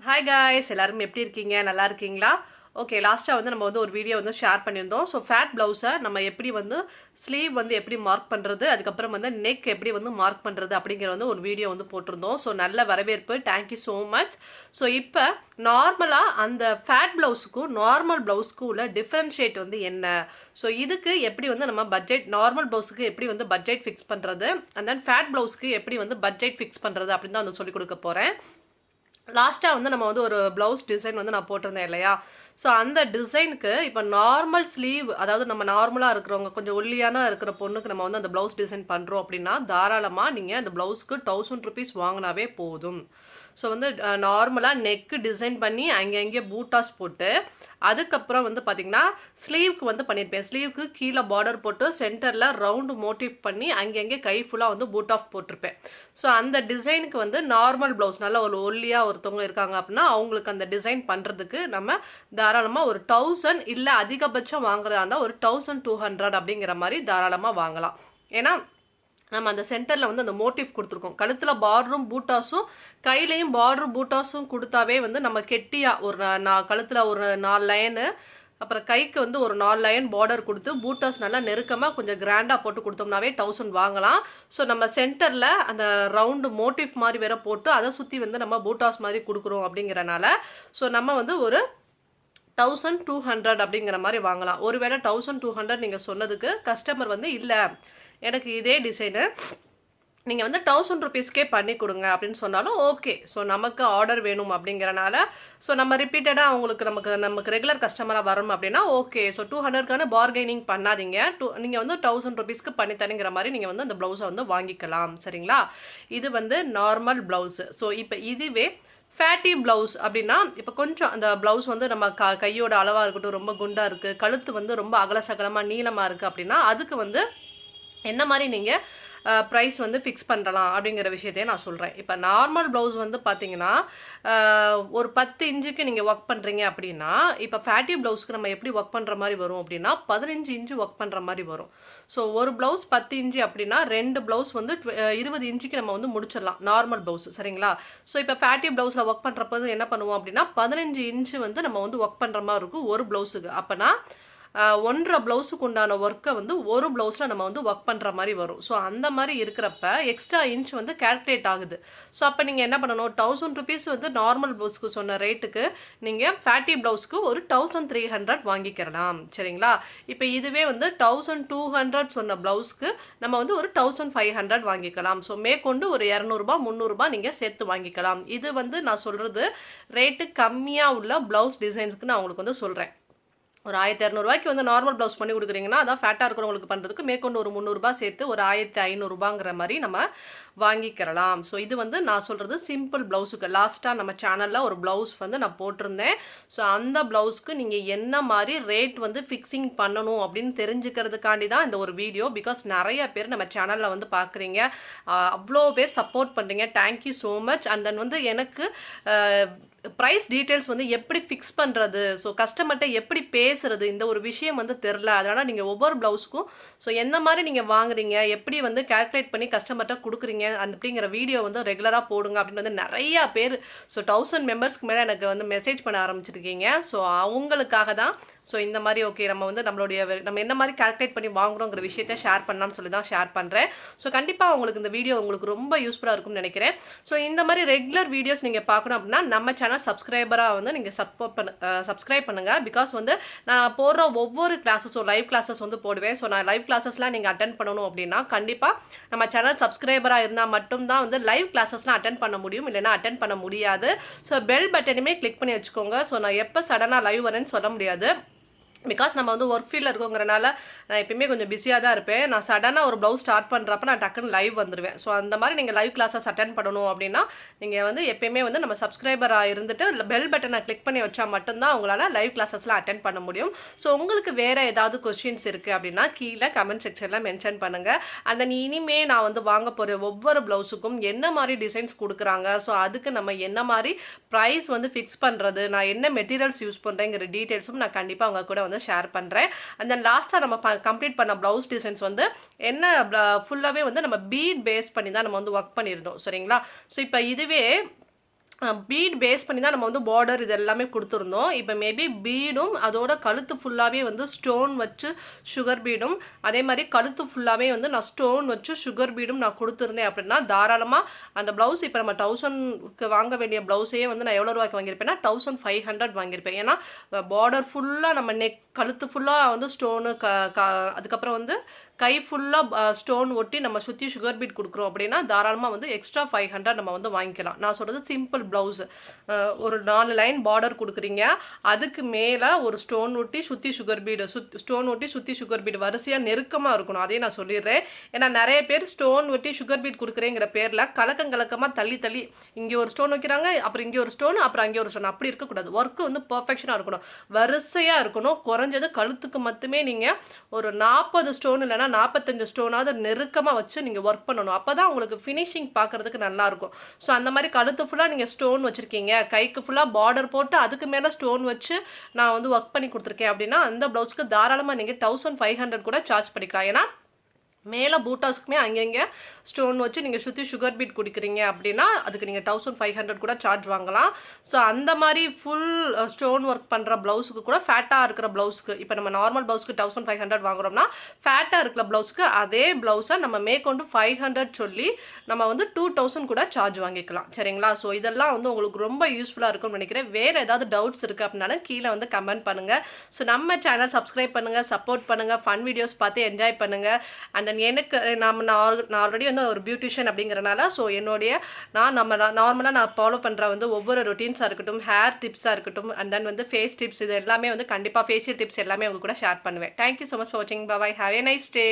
Hi guys, எல்லாரும் எப்படி இருக்கீங்க? நல்லா இருக்கீங்களா? ஓகே, லாஸ்டா நம்ம ஒரு வீடியோ ஷேர் பண்ணியிருந்தோம். ஸோ ஃபேட் பிளவுஸை நம்ம எப்படி ஸ்லீவ் எப்படி மார்க் பண்ணுறது, அதுக்கப்புறம் நெக் எப்படி மார்க் பண்ணுறது அப்படிங்கிற ஒரு வீடியோ போட்டிருந்தோம். ஸோ நல்ல வரவேற்பு, தேங்க்யூ ஸோ மச். ஸோ இப்போ நார்மலாக அந்த ஃபேட் பிளவுஸுக்கும் நார்மல் பிளவுஸ்க்கும் உள்ள டிஃப்ரென்ஷியேட் என்ன, ஸோ இதுக்கு எப்படி நம்ம பட்ஜெட், நார்மல் பிளவுஸுக்கு எப்படி பட்ஜெட் ஃபிக்ஸ் பண்ணுறது, அண்ட் தென் ஃபேட் பிளவுஸ்க்கு எப்படி பட்ஜெட் ஃபிக்ஸ் பண்ணுறது அப்படின்னு தான் சொல்லிக் கொடுக்க போகிறேன். லாஸ்ட்டாக நம்ம ஒரு ப்ளவுஸ் டிசைன் நான் போட்டிருந்தேன் இல்லையா? ஸோ அந்த டிசைனுக்கு இப்போ நார்மல் ஸ்லீவ், அதாவது நம்ம நார்மலாக இருக்கிறவங்க, கொஞ்சம் ஒல்லியான இருக்கிற பொண்ணுக்கு நம்ம அந்த ப்ளவுஸ் டிசைன் பண்ணுறோம் அப்படின்னா தாராளமாக நீங்கள் அந்த ப்ளவுஸுக்கு 1000 rupees வாங்கினாவே போதும். ஸோ நார்மலாக நெக்கு டிசைன் பண்ணி அங்கே பூட்டாஸ் போட்டு, அதுக்கப்புறம் பார்த்தீங்கன்னா ஸ்லீவ்க்கு பண்ணியிருப்பேன். ஸ்லீவ்க்கு கீழே பார்டர் போட்டு சென்டரில் ரவுண்டு மோட்டிவ் பண்ணி அங்கங்கே கை ஃபுல்லாக பூட் ஆஃப் போட்டிருப்பேன். ஸோ அந்த டிசைனுக்கு நார்மல் ப்ளவுஸ், நல்லா ஒரு ஒல்லியாக ஒருத்தவங்க இருக்காங்க அப்படின்னா அவங்களுக்கு அந்த டிசைன் பண்ணுறதுக்கு நம்ம தாராளமாக ஒரு 1000 இல்லை அதிகபட்சம் வாங்குறதா இருந்தால் ஒரு 1200 அப்படிங்கிற மாதிரி தாராளமாக வாங்கலாம். ஏன்னா நம்ம அந்த சென்டரில் அந்த மோட்டிவ் கொடுத்துருக்கோம். கழுத்தில் பார்டரும் பூட்டாஸும் கையிலையும் பார்டரும் பூட்டாஸும் கொடுத்தாவே நம்ம கெட்டியாக ஒரு கழுத்தில் ஒரு 4 லைனு, அப்புறம் கைக்கு ஒரு 4 லைன் பார்டர் கொடுத்து பூட்டாஸ் நல்லா நெருக்கமாக கொஞ்சம் கிராண்டாக போட்டு கொடுத்தோம்னாவே 1000 வாங்கலாம். ஸோ நம்ம சென்டரில் அந்த ரவுண்டு மோட்டிவ் மாதிரி வேற போட்டு அதை சுற்றி நம்ம பூட்டாஸ் மாதிரி கொடுக்குறோம் அப்படிங்கிறனால ஸோ நம்ம ஒரு 1200 அப்படிங்கிற மாதிரி வாங்கலாம். ஒருவேளை 1200 நீங்கள் சொன்னதுக்கு கஸ்டமர் இல்லை எனக்கு இதே டிசைனு நீங்கள் 1000 rupeesக்கே பண்ணி கொடுங்க அப்படின்னு சொன்னாலும் ஓகே. ஸோ நமக்கு ஆர்டர் வேணும் அப்படிங்கிறனால ஸோ நம்ம ரிப்பீட்டடாக நமக்கு ரெகுலர் கஸ்டமராக வரணும் அப்படின்னா ஓகே. ஸோ 200க்கான பார்கெனிங் பண்ணாதீங்க. நீங்கள் 1000 rupeesக்கு பண்ணி தரீங்கிற மாதிரி நீங்கள் அந்த ப்ளவுஸை வாங்கிக்கலாம். சரிங்களா? இது நார்மல் ப்ளவுஸு. ஸோ இப்போ இதுவே ஃபேட்டி ப்ளவுஸ் அப்படின்னா இப்போ கொஞ்சம் அந்த ப்ளவுஸ் நம்ம கையோட அளவாக இருக்கட்டும், ரொம்ப குண்டாக இருக்குது, கழுத்து ரொம்ப அகலசகலமாக நீளமாக இருக்குது அப்படின்னா அதுக்கு என்ன மாதிரி நீங்கள் ப்ரைஸ் ஃபிக்ஸ் பண்ணலாம் அப்படிங்கிற விஷயத்தையே நான் சொல்கிறேன். இப்போ நார்மல் ப்ளவுஸ் பார்த்தீங்கன்னா ஒரு 10 இன்ச்சுக்கு நீங்கள் ஒர்க் பண்ணுறீங்க அப்படின்னா, இப்போ ஃபேட்டி ப்ளவுஸ்க்கு நம்ம எப்படி ஒர்க் பண்ணுற மாதிரி வரும் அப்படின்னா 15 இன்ச்சு ஒர்க் பண்ணுற மாதிரி வரும். ஸோ ஒரு ப்ளவுஸ் 10 இன்ச்சு அப்படின்னா 2 ப்ளவுஸ் 20 இன்ச்சுக்கு நம்ம முடிச்சிடலாம் நார்மல் ப்ளவுஸ். சரிங்களா? ஸோ இப்போ ஃபேட்டி ப்ளவுஸில் ஒர்க் பண்ணுறப்போது என்ன பண்ணுவோம் அப்படின்னா 15 இன்ச்சு நம்ம ஒர்க் பண்ணுற மாதிரி இருக்கும் ஒரு ப்ளவுஸுக்கு. அப்போனா 1.5 ப்ளவுஸுக்கு உண்டான ஒர்க்கை ஒரு ப்ளவுஸில் நம்ம ஒர்க் பண்ணுற மாதிரி வரும். ஸோ அந்த மாதிரி இருக்கிறப்ப எக்ஸ்ட்ரா இன்ச் கேல்குலேட் ஆகுது. ஸோ அப்போ நீங்கள் என்ன பண்ணணும், 1000 rupees நார்மல் ப்ளவுஸ்க்கு சொன்ன ரேட்டுக்கு நீங்கள் ஃபேட்டி ப்ளவுஸ்க்கு ஒரு 1300 வாங்கிக்கிறலாம். சரிங்களா? இப்போ இதுவே 1200 சொன்ன ப்ளவுஸ்க்கு நம்ம ஒரு 1500 வாங்கிக்கலாம். ஸோ மேற்கொண்டு ஒரு 200 300 நீங்கள் சேர்த்து வாங்கிக்கலாம். இது நான் சொல்கிறது ரேட்டு கம்மியாக உள்ள ப்ளவுஸ் டிசைன்ஸுக்கு நான் உங்களுக்கு சொல்கிறேன். ஒரு 1200 நார்மல் ப்ளவுஸ் பண்ணி கொடுக்குறீங்கன்னா அதான் ஃபேட்டாக இருக்கிறவங்களுக்கு பண்ணுறதுக்கு மேற்கொண்டு ஒரு 300 சேர்த்து ஒரு 1500 மாதிரி நம்ம வாங்கிக்கிறலாம். ஸோ இது நான் சொல்கிறது சிம்பிள் ப்ளவுஸுக்கு. லாஸ்ட்டாக நம்ம சேனலில் ஒரு ப்ளவுஸ் நான் போட்டிருந்தேன். ஸோ அந்த ப்ளவுஸ்க்கு நீங்கள் என்ன மாதிரி ரேட் ஃபிக்ஸிங் பண்ணணும் அப்படின்னு தெரிஞ்சுக்கிறதுக்காண்டி தான் இந்த ஒரு வீடியோ. பிகாஸ் நிறைய பேர் நம்ம சேனலில் பார்க்குறீங்க, அவ்வளோ பேர் சப்போர்ட் பண்ணுறீங்க, thank you so much. And then எனக்கு ப்ரைஸ் டீட்டெயில்ஸ் எப்படி ஃபிக்ஸ் பண்ணுறது, ஸோ கஸ்டமர்கிட்ட எப்படி பேசுறது, இந்த ஒரு விஷயம் தெரில. அதனால் நீங்கள் ஒவ்வொரு ப்ளவுஸ்க்கும் ஸோ எந்த மாதிரி நீங்கள் வாங்குறீங்க, எப்படி கேல்குலேட் பண்ணி கஸ்டமர்கிட்ட கொடுக்குறீங்க அப்படிங்கிற வீடியோ ரெகுலராக போடுங்க அப்படின்னு நிறையா பேர் ஸோ 1000 மெம்பர்ஸ்க்கு மேலே எனக்கு மெசேஜ் பண்ண ஆரம்பிச்சிருக்கீங்க. ஸோ அவங்களுக்காக தான் ஸோ இந்த மாதிரி ஓகே நம்ம நம்ம என்ன மாதிரி கால்குலேட் பண்ணி வாங்குறோங்கிற விஷயத்த ஷேர் பண்ணலாம்னு சொல்லி தான் ஷேர் பண்ணுறேன். ஸோ கண்டிப்பாக உங்களுக்கு இந்த வீடியோ உங்களுக்கு ரொம்ப யூஸ்ஃபுல்லாக இருக்கும்னு நினைக்கிறேன். ஸோ இந்த மாதிரி ரெகுலர் வீடியோஸ் நீங்கள் பார்க்கணும் அப்படின்னா நம்ம சேனல் சப்ஸ்கிரைபராக நீங்கள் சப்ஸ்கிரைப் பண்ணுங்கள். பிகாஸ் நான் போடுற ஒவ்வொரு கிளாஸஸோ லைவ் கிளாஸஸ் போடுவேன். ஸோ நான் லைவ் கிளாஸஸ்லாம் நீங்கள் அட்டன் பண்ணணும் அப்படின்னா கண்டிப்பாக நம்ம சேனல் சப்ஸ்கிரைபராக இருந்தால் மட்டும்தான் லைவ் கிளாஸஸ்லாம் அட்டன் பண்ண முடியும், இல்லைன்னா அட்டன் பண்ண முடியாது. ஸோ பெல் பட்டனுமே கிளிக் பண்ணி வச்சுக்கோங்க. ஸோ நான் எப்போ சடனாக லைவ் வரேன்னு சொல்ல முடியாது. பிகாஸ் நம்ம ஒர்க் ஃபீல்டில் இருக்கோங்கிறனால நான் எப்பயுமே கொஞ்சம் பிஸியாக தான் இருப்பேன். நான் சடனாக ஒரு ப்ளவுஸ் ஸ்டார்ட் பண்ணுறப்ப நான் டக்குன்னு லைவ் வந்துடுவேன். ஸோ அந்த மாதிரி நீங்கள் லைவ் கிளாஸஸ் அட்டன் பண்ணணும் அப்படின்னா நீங்கள் எப்பயுமே நம்ம சப்ஸ்கிரைபராக இருந்துட்டு பெல் பட்டனை கிளிக் பண்ணி வச்சா மட்டும்தான் உங்களால் லைவ் கிளாஸஸ்லாம் அட்டன் பண்ண முடியும். ஸோ உங்களுக்கு வேறு ஏதாவது கொஸ்டின்ஸ் இருக்குது அப்படின்னா கீழே கமெண்ட் செக்ஷனில் மென்ஷன் பண்ணுங்கள். அந்த இனிமே நான் வாங்க போகிற ஒவ்வொரு ப்ளவுஸுக்கும் என்ன மாதிரி டிசைன்ஸ் கொடுக்குறாங்க, ஸோ அதுக்கு நம்ம என்ன மாதிரி ப்ரைஸ் ஃபிக்ஸ் பண்ணுறது, நான் என்ன மெட்டீரியல்ஸ் யூஸ் பண்ணுறேங்கிற டீட்டெயில்ஸும் நான் கண்டிப்பாக அவங்க கூட ஷேர் பண்ணுறேன். அண்ட் தென் லாஸ்ட்டாக நம்ம கம்ப்ளீட் பண்ண ப்ளவுஸ் டிசைன்ஸ் என்ன ஃபுல்லாகவே நம்ம பீட் பேஸ் பண்ணி தான் நம்ம ஒர்க் பண்ணியிருந்தோம். சரிங்களா? ஸோ இப்போ இதுவே பீட் பேஸ் பண்ணி தான் நம்ம வந்து பார்டர் இது எல்லாமே கொடுத்துருந்தோம். இப்போ மேபி பீடும் அதோட கழுத்து ஃபுல்லாகவே வந்து ஸ்டோன் வச்சு சுகர் பீடும் அதே மாதிரி கழுத்து ஃபுல்லாகவே வந்து நான் ஸ்டோன் வச்சு சுகர் பீடும் நான் கொடுத்துருந்தேன் அப்படின்னா தாராளமாக அந்த ப்ளவுஸ் இப்போ நம்ம 1000க்கு வாங்க வேண்டிய ப்ளவுஸையே வந்து நான் எவ்வளோ ரூபாய்க்கு வாங்கியிருப்பேன்னா 1500 வாங்கியிருப்பேன். ஏன்னா பார்டர் ஃபுல்லாக நம்ம நெக் கழுத்து ஃபுல்லாக வந்து ஸ்டோனு அதுக்கப்புறம் வந்து கை ஃபுல்லாக ஸ்டோன் ஒட்டி நம்ம சுற்றி சுகர் பீட் கொடுக்குறோம் அப்படின்னா தாராளமாக வந்து எக்ஸ்ட்ரா 500 நம்ம வந்து வாங்கிக்கலாம். நான் சொல்கிறது சிம்பிள் ப்ளவுஸு, ஒரு 4 லைன் பார்டர் கொடுக்குறீங்க, அதுக்கு மேலே ஒரு ஸ்டோன் ஒட்டி சுற்றி சுகர் பீடு ஸ்டோன் ஒட்டி சுற்றி சுகர் பீடு வரிசையாக நெருக்கமாக இருக்கணும். அதையும் நான் சொல்லிடுறேன். ஏன்னா நிறைய பேர் ஸ்டோன் ஒட்டி சுகர் பீட் கொடுக்குறேங்கிற பேரில் கலக்கமாக தள்ளி இங்கே ஒரு ஸ்டோன் வைக்கிறாங்க, அப்புறம் இங்கே ஒரு ஸ்டோன், அப்புறம் அங்கே ஒரு ஸ்டோன். அப்படி இருக்கக்கூடாது. ஒர்க்கு வந்து பர்ஃபெக்ஷனாக இருக்கணும், வரிசையாக இருக்கணும். குறைஞ்சது கழுத்துக்கு மட்டுமே நீங்கள் ஒரு 40 ஸ்டோன் இல்லைனா 45 ஸ்டோனாவது நெருக்கமாக வச்சு நீங்கள் ஒர்க் பண்ணணும். அப்போ தான் உங்களுக்கு ஃபினிஷிங் பார்க்குறதுக்கு நல்லாயிருக்கும். ஸோ அந்த மாதிரி கழுத்து ஃபுல்லாக நீங்கள் ஸ்டோன் வச்சுருக்கீங்க, கைக்கு ஃபுல்லாக பார்டர் போட்டு அதுக்கு மேலே ஸ்டோன் வச்சு நான் வந்து ஒர்க் பண்ணி கொடுத்துருக்கேன் அப்படின்னா அந்த ப்ளவுஸ்க்கு தாராளமாக நீங்கள் 1500 கூட சார்ஜ் பண்ணிக்கலாம். ஏன்னா மேலே பூட்டாஸ்க்குமே அங்கங்கே ஸ்டோன் வச்சு நீங்கள் சுற்றி சுகர் பீட் குடிக்கிறீங்க அப்படின்னா அதுக்கு நீங்கள் 1500 கூட சார்ஜ் வாங்கலாம். ஸோ அந்த மாதிரி ஃபுல் ஸ்டோன் ஒர்க் பண்ணுற ப்ளவுஸுக்கு கூட ஃபேட்டாக இருக்கிற ப்ளவுஸ்க்கு இப்போ நம்ம நார்மல் ப்ளவுஸ்க்கு 1500 வாங்குறோம்னா ஃபேட்டாக இருக்கிற ப்ளவுஸ்க்கு அதே ப்ளவுஸை நம்ம மேற்கொண்டு 500 சொல்லி நம்ம வந்து 2000 கூட சார்ஜ் வாங்கிக்கலாம். சரிங்களா? ஸோ இதெல்லாம் வந்து உங்களுக்கு ரொம்ப யூஸ்ஃபுல்லாக இருக்கும்னு நினைக்கிறேன். வேறு ஏதாவது டவுட்ஸ் இருக்குது அப்படின்னாலும் கீழே வந்து கமெண்ட் பண்ணுங்கள். ஸோ நம்ம சேனல் சப்ஸ்கிரைப் பண்ணுங்கள், சப்போர்ட் பண்ணுங்கள், ஃபன் வீடியோஸ் பார்த்து என்ஜாய் பண்ணுங்கள். அண்ட் தென் எனக்கு நான் ஆல்ரெடி வந்து ஒரு பியூட்டிஷியன் அப்படிங்கிறனால ஸோ என்னுடைய நார்மலாக நான் ஃபாலோ பண்ணுற வந்து ஒவ்வொரு ரொட்டீன்ஸாக இருக்கட்டும், ஹேர் டிப்ஸாக இருக்கட்டும், அண்ட் தென் வந்து ஃபேஸ் டிப்ஸ், இது எல்லாமே வந்து கண்டிப்பாக ஃபேஷியல் டிப்ஸ் எல்லாமே உங்க கூட ஷேர் பண்ணுவேன். தேங்க்யூ ஸோ மச் ஃபார் வாட்சிங். பாய், ஹேவ் எ நைஸ் டே.